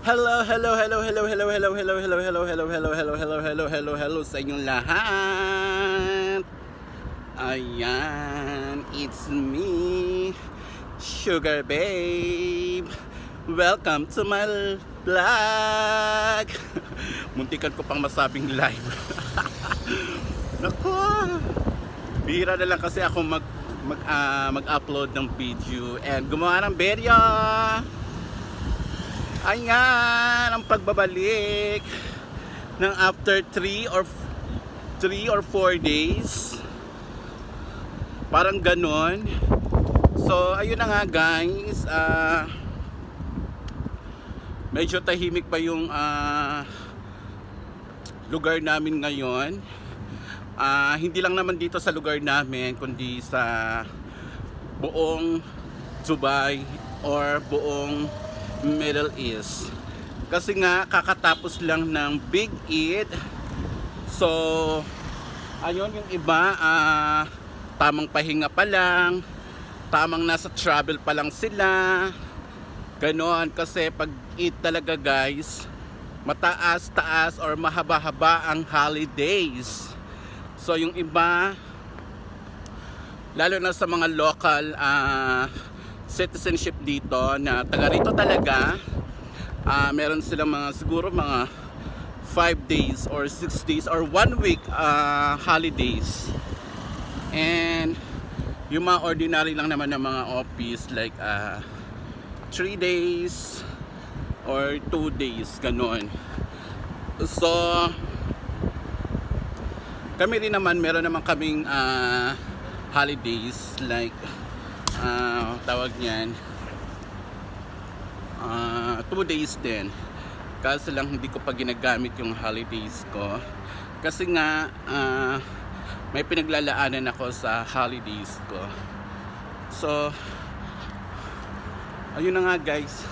Hello, hello, hello, hello, hello, hello, hello, hello, hello, hello, hello, hello, hello, hello, hello, hello sa inyong lahat. Ayan, it's me, Sugar Babe. Welcome to my vlog. Muntikan ko pang masabing live. Naku, bihira na lang kasi ako mag-upload ng video and gumawa ng video. Ayan ang pagbabalik ng after 3 or 4 days. Parang ganon. So ayun na nga guys, medyo tahimik pa yung lugar namin ngayon. Hindi lang naman dito sa lugar namin, kundi sa buong Dubai or buong Middle East. Kasi nga kakatapos lang ng Big Eid. So ayun, yung iba tamang pahinga pa lang, tamang nasa travel pa lang sila. Ganon, kasi pag Eid talaga guys, mataas-taas or mahaba-haba ang holidays. So yung iba, lalo na sa mga local citizenship dito na taga rito talaga, meron silang mga siguro mga 5 days or 6 days or 1 week holidays. And yung mga ordinary lang naman ng mga office like 3 days or 2 days, ganon. So kami rin naman, meron naman kaming holidays like tawag niyan 2 days din, kasi lang hindi ko pa ginagamit yung holidays ko kasi nga may pinaglalaanan ako sa holidays ko. So ayun na nga guys,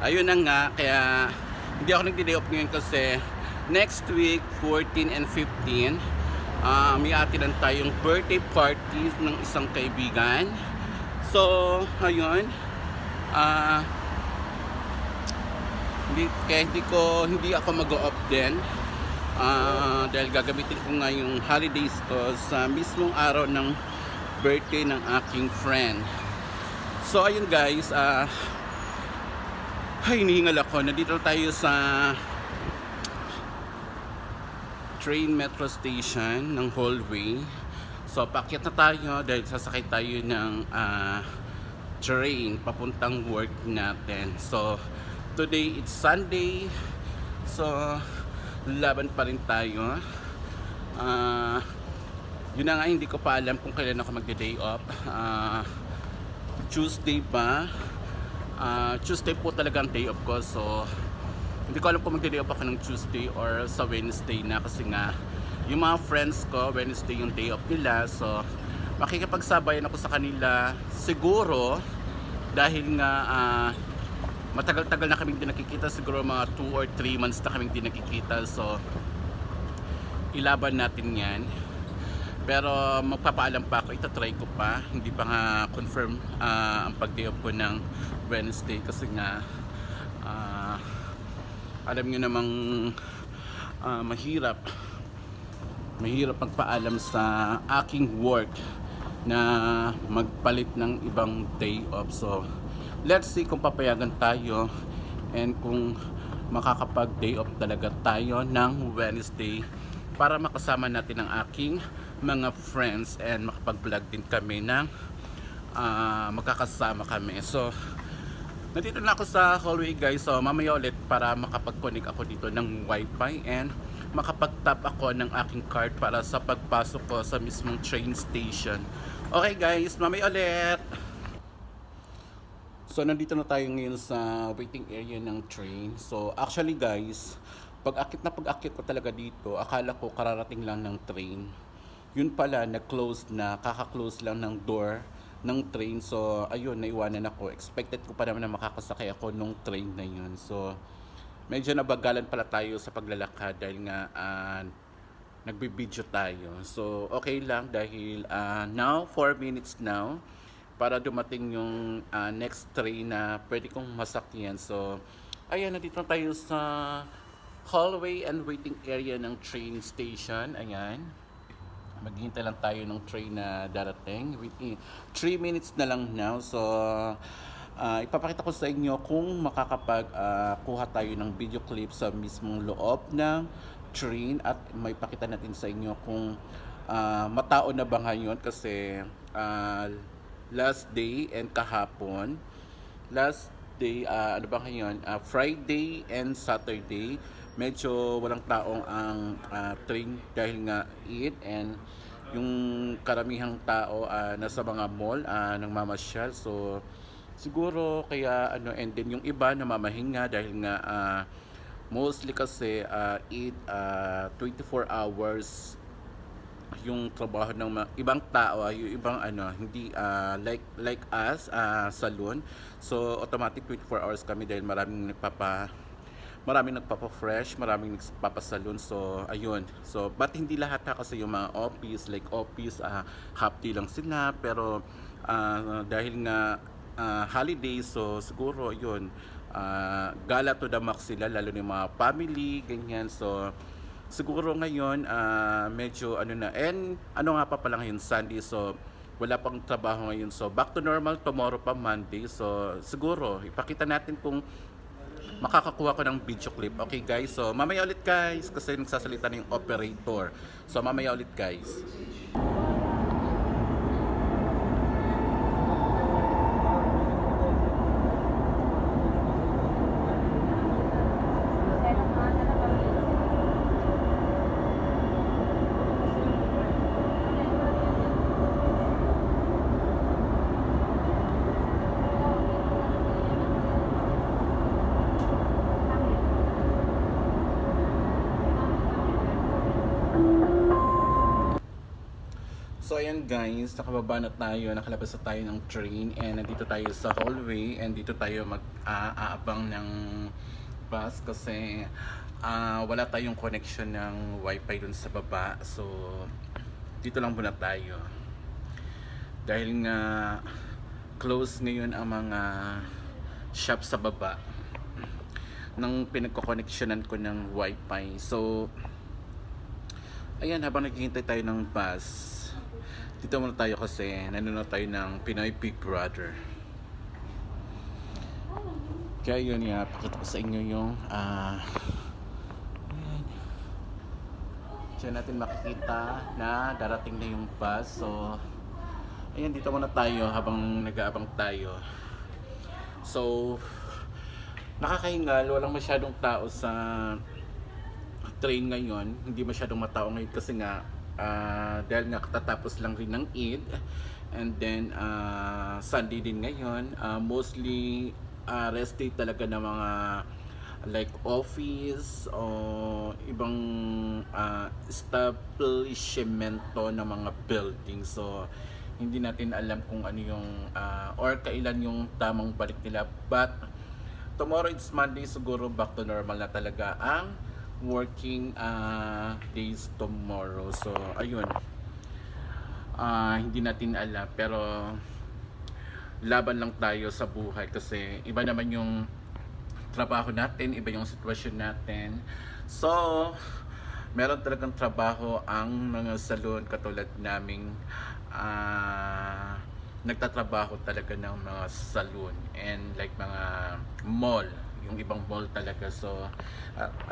ayun na nga, kaya hindi ako nagdi-day off ngayon kasi next week 14 and 15 may atinan tayong birthday party ng isang kaibigan. So ayun, hindi ako mag-off din dahil gagamitin ko nga yung holidays ko sa mismong araw ng birthday ng aking friend. So ayun guys, hinihingal ako. Nandito tayo sa train metro station ng hallway. So paakyat na tayo dahil sasakay tayo ng train papuntang work natin. So today it's Sunday, so laban pa rin tayo. Yun na nga, hindi ko pa alam kung kailan ako magde-day off. Tuesday ba? Tuesday po talaga ang day off ko. So hindi ko alam kung magde-day off ako ng Tuesday or sa Wednesday na, kasi nga yung mga friends ko Wednesday yung day off nila. So makikipagsabayan ako sa kanila siguro, dahil nga matagal-tagal na kaming di nakikita, siguro mga 2 or 3 months na kaming di nakikita. So ilaban natin yan, pero magpapaalam pa ako, itatry ko pa, hindi pa nga confirm ang pag-day off ko ng Wednesday, kasi nga alam nyo namang mahirap magpaalam sa aking work na magpalit ng ibang day off. So let's see kung papayagan tayo and kung makakapag day off talaga tayo ng Wednesday para makasama natin ang aking mga friends and makapag vlog din kami ng magkakasama kami. So nandito na ako sa hallway guys, so mamaya ulit para makapag-connect ako dito ng wifi and makapag-tap ako ng aking card para sa pagpasok ko sa mismong train station. Okay guys, mamaya ulit! So nandito na tayo ngayon sa waiting area ng train. So actually guys, pag-akit ko talaga dito, akala ko kararating lang ng train. Yun pala, nag-close na, kaka-close lang ng door ng train. So ayun, naiwanan ako. Expected ko pa naman na makakasakay ako nung train na yun. So medyo nabagalan pala tayo sa paglalakad dahil nga nagbibideo tayo. So okay lang dahil now 4 minutes now para dumating yung next train na pwede kong masakyan. So, ayan, nandito na tayo sa hallway and waiting area ng train station. Ayan. Maghihintay lang tayo ng train na darating. Within 3 minutes na lang now. So, ipapakita ko sa inyo kung makakapag-kuha tayo ng video clip sa mismong loob ng train at may pakita natin sa inyo kung matao na ba ngayon kasi last day and kahapon. Last day, ano ba ngayon? Friday and Saturday. Medyo walang taong ang train dahil nga Eid and yung karamihang tao nasa mga mall nagmamasyal. So siguro kaya ano, and then yung iba namamahinga dahil nga mostly kasi Eid 24 hours yung trabaho ng ibang tao, yung ibang ano, hindi like us salon. So automatic 24 hours kami dahil maraming nagpapa-fresh, maraming nagpapa-salon. So ayun. So but hindi lahat kasi yung mga office, like office half day lang sila, pero dahil nga holiday, so siguro yun gala to the max sila, lalo ng mga family ganyan. So siguro ngayon medyo ano na, and ano nga pa pala ngayon Sunday, so wala pang trabaho ngayon. So back to normal tomorrow pa Monday. So siguro ipakita natin kung makakakuha ko ng video clip. Okay guys, so mamaya ulit guys kasi nagsasalita na yung operator. So mamaya ulit guys. So ayan guys, nakababa na tayo, nakalabas na tayo ng train and nandito tayo sa hallway and dito tayo mag-aabang ng bus kasi wala tayong connection ng wifi dun sa baba. So dito lang muna tayo dahil nga close ngayon ang mga shop sa baba nang pinagko-connectionan ko ng wifi. So ayan, habang naghihintay tayo ng bus, dito muna tayo kasi nanonood tayo ng Pinoy Big Brother. Kaya yun nga, pakita ko sa inyo yung diyan natin makikita na darating na yung bus. So ayan, dito muna tayo habang nag-aabang tayo. So nakakahingal, walang masyadong tao sa train ngayon. Hindi masyadong matao ngayon kasi nga dahil nga katatapos lang rin ng Eid and then Sunday din ngayon. Mostly rest day talaga ng mga like office o ibang establishmento ng mga building. So hindi natin alam kung ano yung or kailan yung tamang balik nila, but tomorrow it's Monday, siguro back to normal na talaga ang working days tomorrow. So ayun, hindi natin alam, pero laban lang tayo sa buhay kasi iba naman yung trabaho natin, iba yung sitwasyon natin. So meron talagang trabaho ang mga salon katulad naming nagtatrabaho talaga ng mga salon and like mga mall, yung ibang mall talaga. So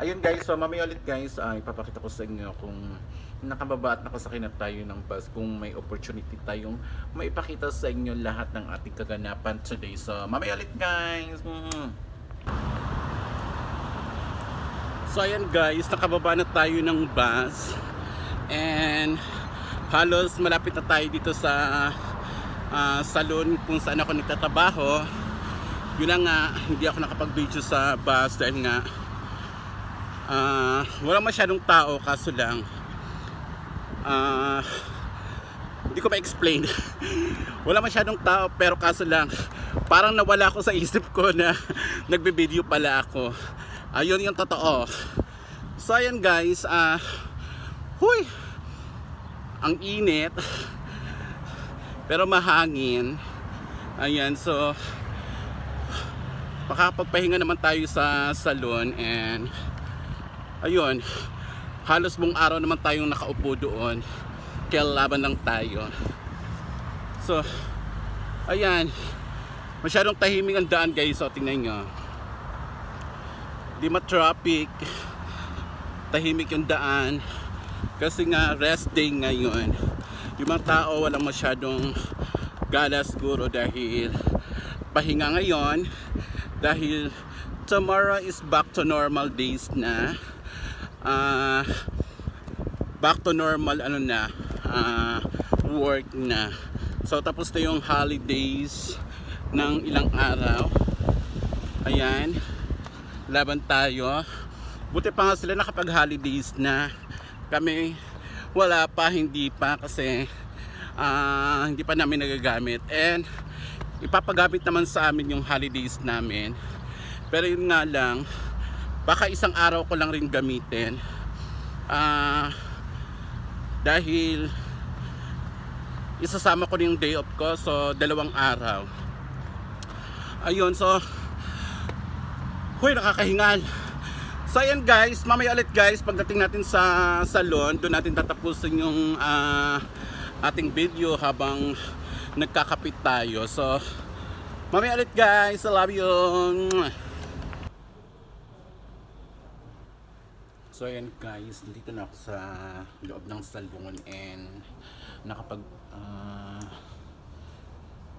ayun guys, so mamaya ulit guys ipapakita ko sa inyo kung nakababa at nakasakay na tayo ng bus, kung may opportunity tayong maipakita sa inyo lahat ng ating kaganapan today. So mamaya ulit guys. So ayan guys, nakababa na tayo ng bus and halos malapit na tayo dito sa salon kung saan ako nagtatrabaho. Yun lang nga, hindi ako nakapag-video sa bus dahil nga walang masyadong tao, kaso lang hindi ko ma-explain. Wala masyadong tao, pero kaso lang parang nawala ako sa isip ko na nagbe-video pala ako. Ayun yung totoo. So ayan guys, huy, ang init pero mahangin. Ayan, so makapagpahinga naman tayo sa salon. And ayun, halos buong araw naman tayong nakaupo doon, kaya laban lang tayo. So ayan, masyadong tahimik ang daan guys. So tingnan nyo, di ma-traffic, tahimik yung daan kasi nga rest day ngayon. Yung mga tao walang masyadong gala siguro dahil pahinga ngayon, dahil tomorrow is back to normal days na. Back to normal work na. So tapos na yung holidays ng ilang araw. Ayan, laban tayo. Buti pa nga sila nakapag holidays na. Kami wala pa, hindi pa, kasi hindi pa namin nagagamit. And ipapagamit naman sa amin yung holidays namin, pero yun nga lang, baka isang araw ko lang rin gamitin, dahil isasama ko yung day off ko, so 2 araw. Ayun, so huy, nakakahingal. So ayan guys, mamaya ulit guys, pagdating natin sa salon, doon natin tatapusin yung ating video habang nagkakapit tayo. So mamaya ulit guys, I love you. So ayan guys, dito na ako sa loob ng salon and nakapag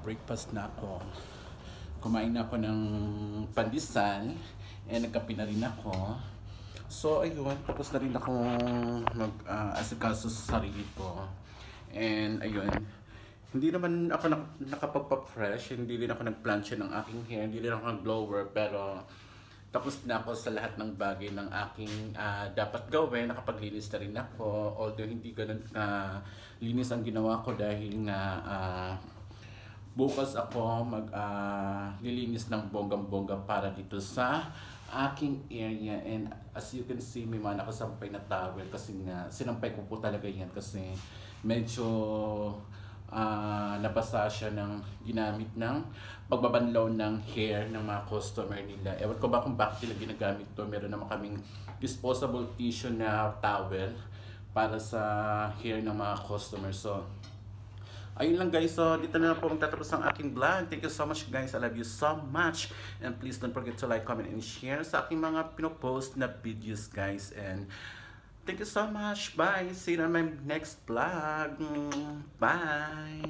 breakfast na ako. Kumain na ako ng pandesal and nagkape na rin ako. So ayun, tapos na rin ako mag-asikaso sa sarili ko. And ayun, hindi naman ako nakapagpa-fresh, hindi rin ako nag-plancha ng aking hair, hindi rin ako nag-blower, pero tapos na ako sa lahat ng bagay ng aking dapat gawin. Nakapaglinis na rin ako, although hindi ganun linis ang ginawa ko dahil nga bukas ako lilinis ng bonggang-bongga para dito sa aking area. And as you can see, may mga nakasampay na towel kasi nga sinampay ko po talaga yan kasi medyo nabasa siya ng ginamit ng pagbabanlaw ng hair ng mga customer nila. Ewan ko ba kung bakit nila ginagamit to. Meron naman kaming disposable tissue na towel para sa hair ng mga customer. So ayun lang guys, so dito na po magtatapos ang aking vlog. Thank you so much guys, I love you so much. And please don't forget to like, comment, and share sa aking mga pinopost na videos guys. And thank you so much, bye. See you on my next vlog. Bye.